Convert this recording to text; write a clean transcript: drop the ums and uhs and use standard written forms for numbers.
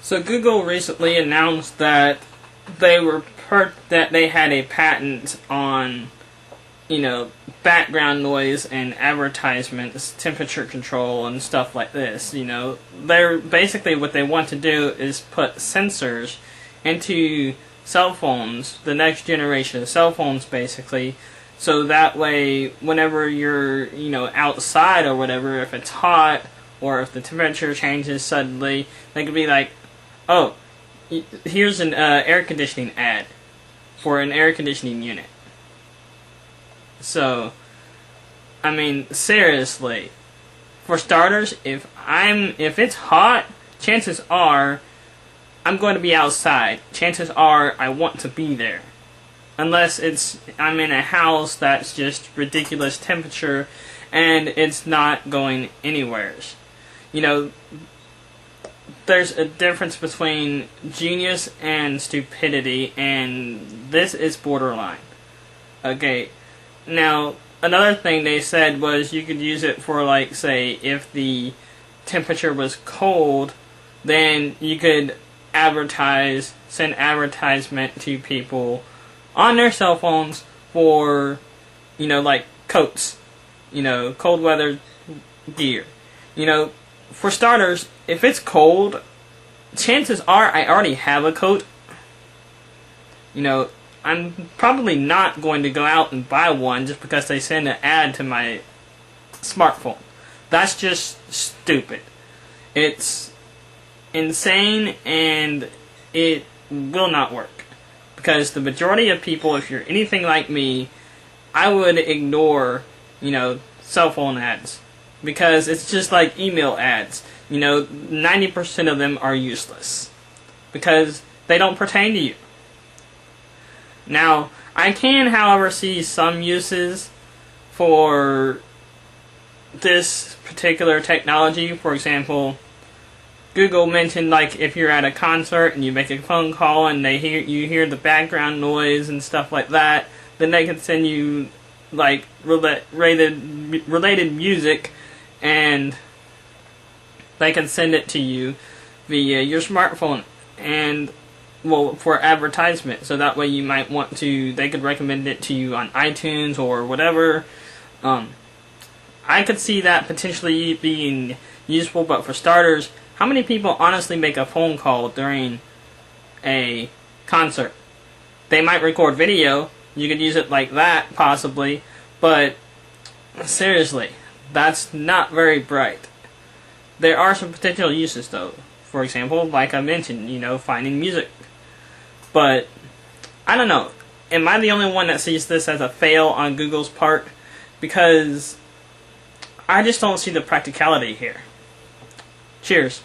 So Google recently announced that they had a patent on, background noise and advertisements, temperature control, and stuff like this. They're basically what they want to do is put sensors into cell phones, the next generation of cell phones, basically, so that way, whenever you're, outside or whatever, if it's hot or if the temperature changes suddenly, they could be like, oh, here's an air conditioning ad for an air conditioning unit. So, I mean, seriously, for starters, if it's hot, chances are I'm going to be outside. Chances are I want to be there. Unless I'm in a house that's just ridiculous temperature and it's not going anywheres. There's a difference between genius and stupidity, and this is borderline. Okay, now another thing they said was you could use it for, like, say, if the temperature was cold, then you could send advertisement to people on their cell phones for, like coats, cold weather gear. For starters, if it's cold, chances are I already have a coat. I'm probably not going to go out and buy one just because they send an ad to my smartphone. That's just stupid. It's insane, and it will not work. Because the majority of people, if you're anything like me, I would ignore, cell phone ads. Because it's just like email ads. 90% of them are useless. Because they don't pertain to you. Now, I can, however, see some uses for this particular technology. For example, Google mentioned, like, if you're at a concert and you make a phone call and you hear the background noise and stuff like that, then they can send you, like, related music, and they can send it to you via your smartphone, and, well, for advertisement, so that way you might want to, they could recommend it to you on iTunes or whatever. I could see that potentially being useful, but for starters, how many people honestly make a phone call during a concert? They might record video. You could use it like that, possibly. But, seriously, that's not very bright. There are some potential uses, though. For example, like I mentioned, finding music. But, I don't know. Am I the only one that sees this as a fail on Google's part? Because I just don't see the practicality here. Cheers.